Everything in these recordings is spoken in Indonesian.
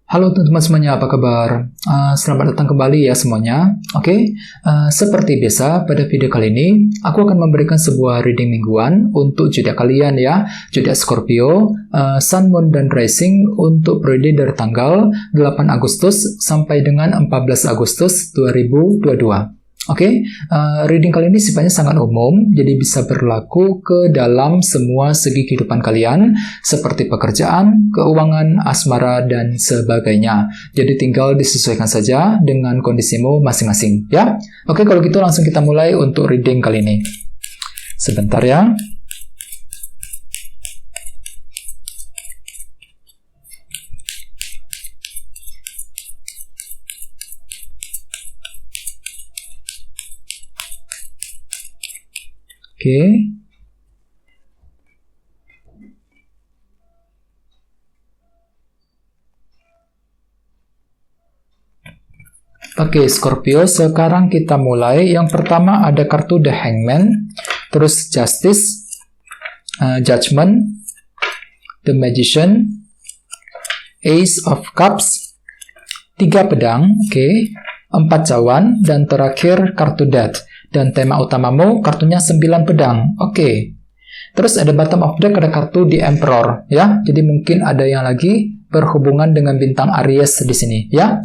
Halo teman-teman semuanya, apa kabar? Selamat datang kembali ya semuanya. Oke, seperti biasa pada video kali ini, aku akan memberikan sebuah reading mingguan untuk zodiak kalian ya, zodiak Scorpio, Sun, Moon, dan Rising untuk periode dari tanggal 8 Agustus sampai dengan 14 Agustus 2022. Oke, reading kali ini sifatnya sangat umum, jadi bisa berlaku ke dalam semua segi kehidupan kalian, seperti pekerjaan, keuangan, asmara, dan sebagainya. Jadi tinggal disesuaikan saja dengan kondisimu masing-masing, ya. Oke, kalau gitu langsung kita mulai untuk reading kali ini. Sebentar ya. Oke, Scorpio, sekarang kita mulai. Yang pertama ada kartu The Hangman, terus Justice, Judgment, The Magician, Ace of Cups, 3 pedang, 4 cawan, dan terakhir kartu Death. Dan tema utamamu kartunya 9 pedang. Terus ada bottom of deck, ada kartu The Emperor ya. Jadi mungkin ada yang lagi berhubungan dengan bintang Aries di sini ya.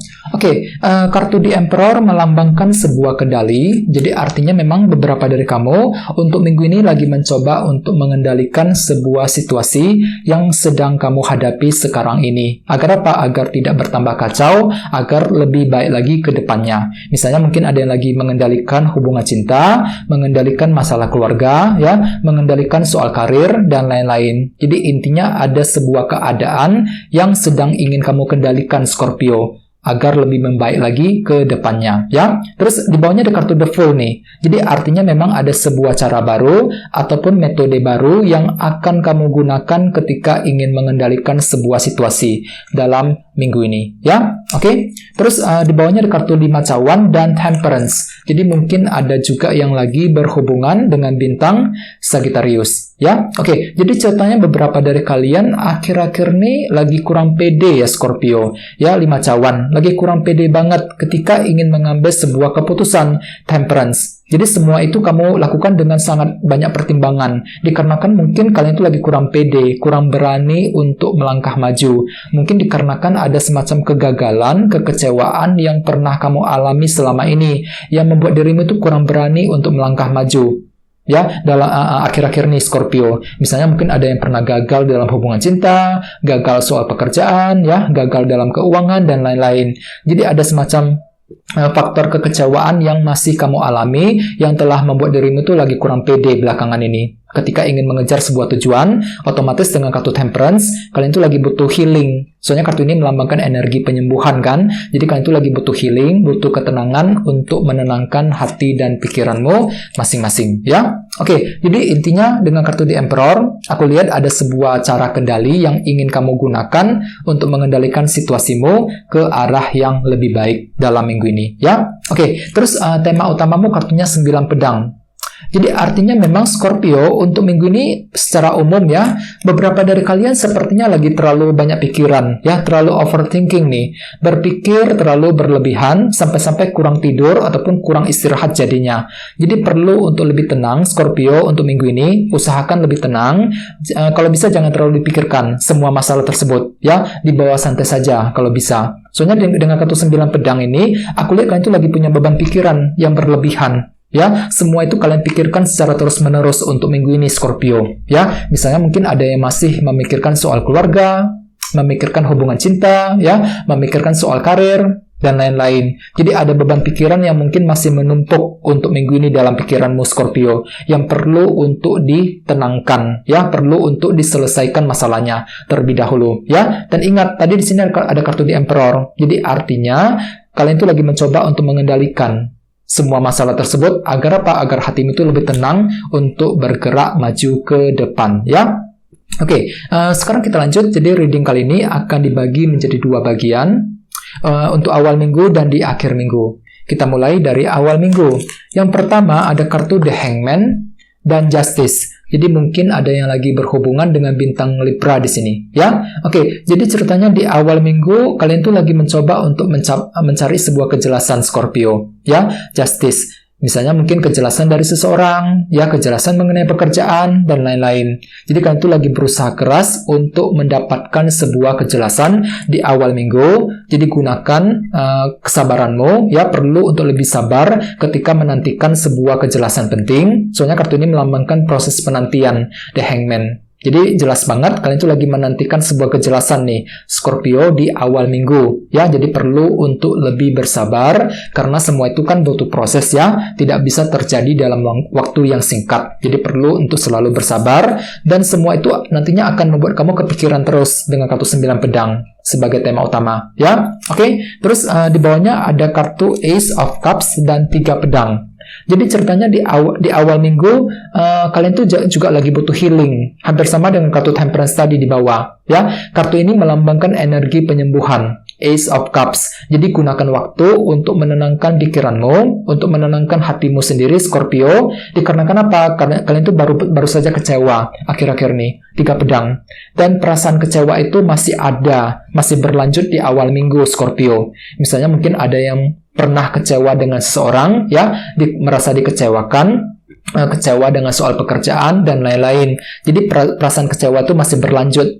Kartu The Emperor melambangkan sebuah kendali. Jadi artinya memang beberapa dari kamu untuk minggu ini lagi mencoba untuk mengendalikan sebuah situasi yang sedang kamu hadapi sekarang ini. Agar apa? Agar tidak bertambah kacau, agar lebih baik lagi ke depannya. Misalnya mungkin ada yang lagi mengendalikan hubungan cinta, mengendalikan masalah keluarga ya, mengendalikan soal karir dan lain-lain. Jadi intinya ada sebuah keadaan yang sedang ingin kamu kendalikan, Scorpio, agar lebih membaik lagi ke depannya ya. Terus di bawahnya ada kartu The Fool nih. Jadi artinya memang ada sebuah cara baru ataupun metode baru yang akan kamu gunakan ketika ingin mengendalikan sebuah situasi dalam minggu ini ya. Terus di bawahnya ada kartu 5 cawan dan Temperance. Jadi mungkin ada juga yang lagi berhubungan dengan bintang Sagittarius ya. Jadi ceritanya beberapa dari kalian akhir-akhir ini lagi kurang pede ya, Scorpio ya. 5 cawan lagi kurang pede banget ketika ingin mengambil sebuah keputusan, Temperance. Jadi semua itu kamu lakukan dengan sangat banyak pertimbangan, dikarenakan mungkin kalian itu lagi kurang pede, kurang berani untuk melangkah maju. Mungkin dikarenakan ada semacam kegagalan, kekecewaan yang pernah kamu alami selama ini, yang membuat dirimu itu kurang berani untuk melangkah maju. Ya, dalam akhir-akhir nih, Scorpio. Misalnya mungkin ada yang pernah gagal dalam hubungan cinta, gagal soal pekerjaan, ya, gagal dalam keuangan, dan lain-lain. Jadi ada semacam faktor kekecewaan yang masih kamu alami, yang telah membuat dirimu tuh lagi kurang pede belakangan ini. Ketika ingin mengejar sebuah tujuan, otomatis dengan kartu Temperance, kalian tuh lagi butuh healing. Soalnya kartu ini melambangkan energi penyembuhan kan. Jadi kalian tuh lagi butuh healing, butuh ketenangan untuk menenangkan hati dan pikiranmu masing-masing ya. Jadi intinya dengan kartu The Emperor, aku lihat ada sebuah cara kendali yang ingin kamu gunakan untuk mengendalikan situasimu ke arah yang lebih baik dalam minggu ini ya. Terus tema utamamu kartunya 9 pedang. Jadi artinya memang Scorpio untuk minggu ini secara umum ya, beberapa dari kalian sepertinya lagi terlalu banyak pikiran ya, terlalu overthinking nih, berpikir terlalu berlebihan sampai-sampai kurang tidur ataupun kurang istirahat jadinya. Jadi perlu untuk lebih tenang, Scorpio, untuk minggu ini usahakan lebih tenang. Kalau bisa jangan terlalu dipikirkan semua masalah tersebut ya, dibawa santai saja kalau bisa. Soalnya dengan kartu 9 pedang ini, aku lihat kalian itu lagi punya beban pikiran yang berlebihan. Ya, semua itu kalian pikirkan secara terus-menerus untuk minggu ini, Scorpio. Ya, misalnya mungkin ada yang masih memikirkan soal keluarga, memikirkan hubungan cinta, ya, memikirkan soal karir, dan lain-lain. Jadi ada beban pikiran yang mungkin masih menumpuk untuk minggu ini dalam pikiranmu, Scorpio, yang perlu untuk ditenangkan, ya, perlu untuk diselesaikan masalahnya terlebih dahulu, ya. Dan ingat, tadi di sini ada kartu The Emperor. Jadi artinya kalian itu lagi mencoba untuk mengendalikan semua masalah tersebut agar apa? Agar hatimu itu lebih tenang untuk bergerak maju ke depan ya. Sekarang kita lanjut. Jadi reading kali ini akan dibagi menjadi 2 bagian, untuk awal minggu dan di akhir minggu. Kita mulai dari awal minggu. Yang pertama ada kartu The Hangman dan Justice. Jadi mungkin ada yang lagi berhubungan dengan bintang Libra di sini, ya. Oke, jadi ceritanya di awal minggu kalian tuh lagi mencoba untuk mencari sebuah kejelasan Scorpio, ya. Justice. Misalnya mungkin kejelasan dari seseorang, ya, kejelasan mengenai pekerjaan, dan lain-lain. Jadi kalian itu lagi berusaha keras untuk mendapatkan sebuah kejelasan di awal minggu. Jadi gunakan kesabaranmu, ya, perlu untuk lebih sabar ketika menantikan sebuah kejelasan penting. Soalnya kartu ini melambangkan proses penantian, The Hangman. Jadi jelas banget kalian itu lagi menantikan sebuah kejelasan nih, Scorpio, di awal minggu, ya. Jadi perlu untuk lebih bersabar karena semua itu kan butuh proses, ya. Tidak bisa terjadi dalam waktu yang singkat. Jadi perlu untuk selalu bersabar dan semua itu nantinya akan membuat kamu kepikiran terus dengan kartu 9 pedang sebagai tema utama, ya. Oke, terus di bawahnya ada kartu Ace of Cups dan 3 pedang. Jadi ceritanya di awal minggu kalian tuh juga lagi butuh healing, hampir sama dengan kartu Temperance tadi di bawah, ya. Kartu ini melambangkan energi penyembuhan, Ace of Cups. Jadi gunakan waktu untuk menenangkan pikiranmu, untuk menenangkan hatimu sendiri, Scorpio. Dikarenakan apa? Karena kalian tuh baru saja kecewa akhir-akhir nih, 3 pedang. Dan perasaan kecewa itu masih ada, masih berlanjut di awal minggu, Scorpio. Misalnya mungkin ada yang pernah kecewa dengan seseorang, ya, merasa dikecewakan, kecewa dengan soal pekerjaan, dan lain-lain. Jadi perasaan kecewa itu masih berlanjut,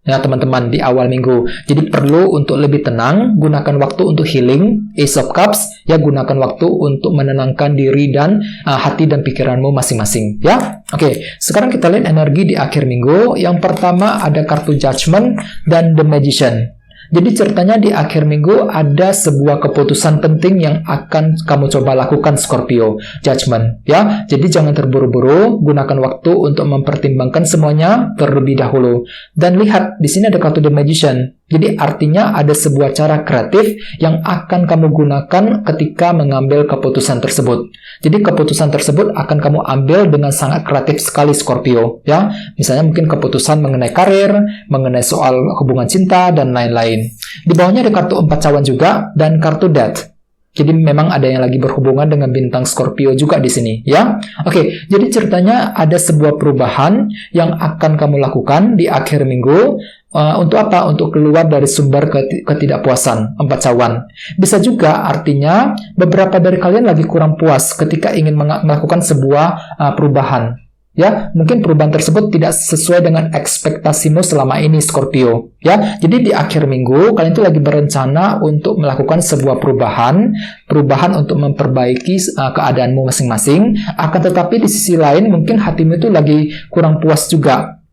ya, teman-teman, di awal minggu. Jadi perlu untuk lebih tenang, gunakan waktu untuk healing, Ace of Cups, ya, gunakan waktu untuk menenangkan diri dan hati dan pikiranmu masing-masing, ya. Oke, sekarang kita lihat energi di akhir minggu. Yang pertama ada kartu Judgment dan The Magician. Jadi ceritanya di akhir minggu ada sebuah keputusan penting yang akan kamu coba lakukan, Scorpio. Judgment, ya. Jadi jangan terburu-buru, gunakan waktu untuk mempertimbangkan semuanya terlebih dahulu. Dan lihat di sini ada kartu The Magician. Jadi artinya ada sebuah cara kreatif yang akan kamu gunakan ketika mengambil keputusan tersebut. Jadi keputusan tersebut akan kamu ambil dengan sangat kreatif sekali, Scorpio, ya. Misalnya mungkin keputusan mengenai karir, mengenai soal hubungan cinta, dan lain-lain. Di bawahnya ada kartu 4 cawan juga dan kartu Death. Jadi memang ada yang lagi berhubungan dengan bintang Scorpio juga di sini, ya. Oke, jadi ceritanya ada sebuah perubahan yang akan kamu lakukan di akhir minggu. Untuk apa? Untuk keluar dari sumber ketidakpuasan, 4 cawan. Bisa juga artinya beberapa dari kalian lagi kurang puas ketika ingin melakukan sebuah perubahan. Ya, mungkin perubahan tersebut tidak sesuai dengan ekspektasimu selama ini, Scorpio. Ya, jadi di akhir minggu kalian itu lagi berencana untuk melakukan sebuah perubahan untuk memperbaiki keadaanmu masing-masing. Akan tetapi di sisi lain mungkin hatimu itu lagi kurang puas juga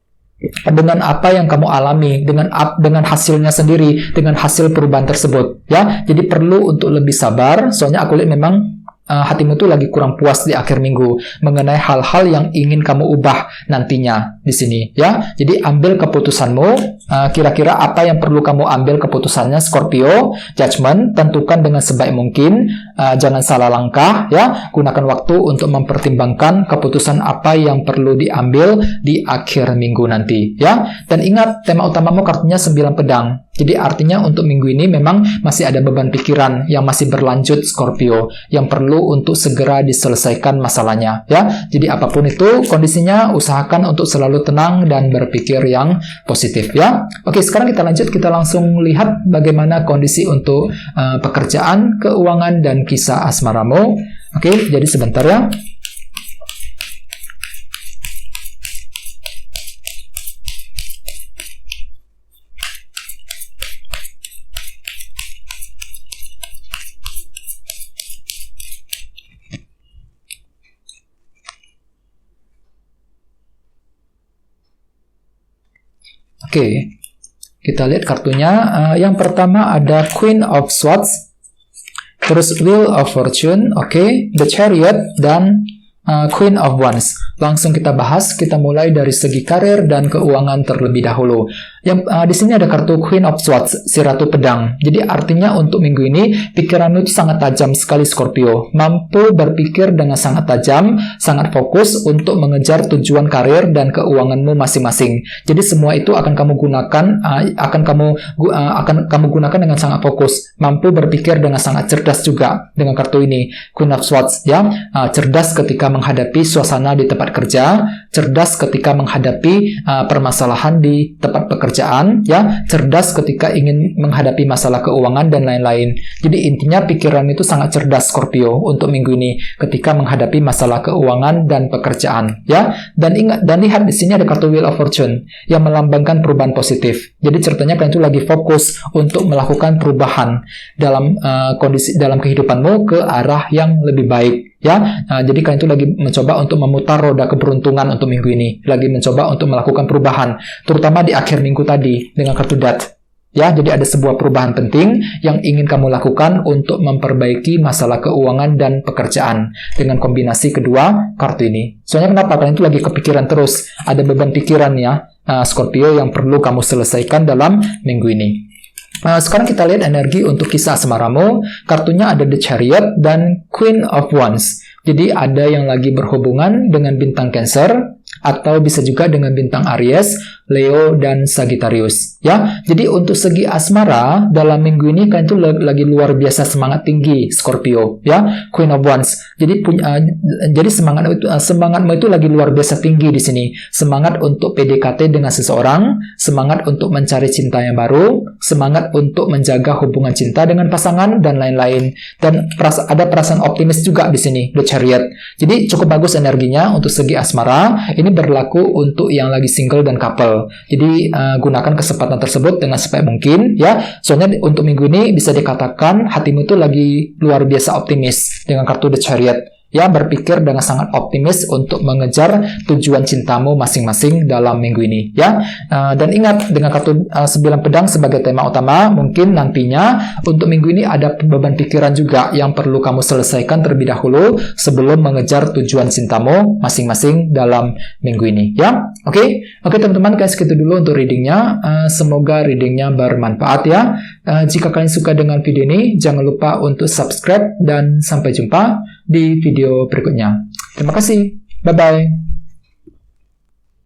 dengan apa yang kamu alami, dengan hasilnya sendiri, dengan hasil perubahan tersebut. Ya, jadi perlu untuk lebih sabar. Soalnya aku lihat memang hatimu tuh lagi kurang puas di akhir minggu mengenai hal-hal yang ingin kamu ubah nantinya di sini, ya. Jadi ambil keputusanmu. Kira-kira apa yang perlu kamu ambil keputusannya, Scorpio? Judgment, tentukan dengan sebaik mungkin. Jangan salah langkah, ya. Gunakan waktu untuk mempertimbangkan keputusan apa yang perlu diambil di akhir minggu nanti, ya. Dan ingat, tema utamamu kartunya 9 pedang. Jadi artinya untuk minggu ini memang masih ada beban pikiran yang masih berlanjut, Scorpio, yang perlu untuk segera diselesaikan masalahnya, ya. Jadi apapun itu kondisinya, usahakan untuk selalu tenang dan berpikir yang positif, ya. Oke, sekarang kita lanjut, kita langsung lihat bagaimana kondisi untuk pekerjaan, keuangan, dan kisah asmaramu. Oke, jadi sebentar ya. Oke, kita lihat kartunya. Yang pertama ada Queen of Swords, terus Wheel of Fortune, oke, The Chariot, dan Queen of Wands. Langsung kita bahas, kita mulai dari segi karir dan keuangan terlebih dahulu. Di sini ada kartu Queen of Swords, si Ratu Pedang. Jadi artinya untuk minggu ini pikiranmu itu sangat tajam sekali Scorpio, mampu berpikir dengan sangat tajam, sangat fokus untuk mengejar tujuan karir dan keuanganmu masing-masing. Jadi semua itu akan kamu gunakan dengan sangat fokus, mampu berpikir dengan sangat cerdas juga dengan kartu ini Queen of Swords ya. Cerdas ketika menghadapi suasana di tempat kerja, cerdas ketika menghadapi permasalahan di tempat pekerjaan ya, cerdas ketika ingin menghadapi masalah keuangan dan lain-lain. Jadi intinya pikiran itu sangat cerdas Scorpio untuk minggu ini ketika menghadapi masalah keuangan dan pekerjaan ya. Dan ingat dan lihat di sini ada kartu Wheel of Fortune yang melambangkan perubahan positif. Jadi ceritanya kalian itu lagi fokus untuk melakukan perubahan dalam kondisi dalam kehidupanmu ke arah yang lebih baik ya. Jadi kalian itu lagi mencoba untuk memutar roda keberuntungan untuk minggu ini, lagi mencoba untuk melakukan perubahan, terutama di akhir minggu tadi dengan kartu Death ya. Jadi ada sebuah perubahan penting yang ingin kamu lakukan untuk memperbaiki masalah keuangan dan pekerjaan dengan kombinasi kedua kartu ini. Soalnya kenapa? Kalian itu lagi kepikiran terus, ada beban pikiran ya Scorpio yang perlu kamu selesaikan dalam minggu ini. Sekarang kita lihat energi untuk kisah asmaramu. Kartunya ada The Chariot dan Queen of Wands. Jadi ada yang lagi berhubungan dengan bintang Cancer, atau bisa juga dengan bintang Aries, Leo, dan Sagittarius ya. Jadi untuk segi asmara dalam minggu ini kalian itu lagi luar biasa semangat tinggi Scorpio ya. Queen of Wands. Jadi semangatmu itu lagi luar biasa tinggi di sini. Semangat untuk PDKT dengan seseorang, semangat untuk mencari cinta yang baru, semangat untuk menjaga hubungan cinta dengan pasangan dan lain-lain. Dan ada perasaan optimis juga di sini, The Chariot. Jadi cukup bagus energinya untuk segi asmara. Ini berlaku untuk yang lagi single dan couple. Jadi gunakan kesempatan tersebut dengan sebaik mungkin ya. Soalnya untuk minggu ini bisa dikatakan hatimu itu lagi luar biasa optimis dengan kartu The Chariot ya, berpikir dengan sangat optimis untuk mengejar tujuan cintamu masing-masing dalam minggu ini ya. Dan ingat dengan kartu 9 pedang sebagai tema utama, mungkin nantinya untuk minggu ini ada beban pikiran juga yang perlu kamu selesaikan terlebih dahulu sebelum mengejar tujuan cintamu masing-masing dalam minggu ini ya. Oke teman-teman, guys, segitu dulu untuk readingnya. Semoga readingnya bermanfaat ya. Jika kalian suka dengan video ini, jangan lupa untuk subscribe dan sampai jumpa di video berikutnya. Terima kasih. Bye-bye.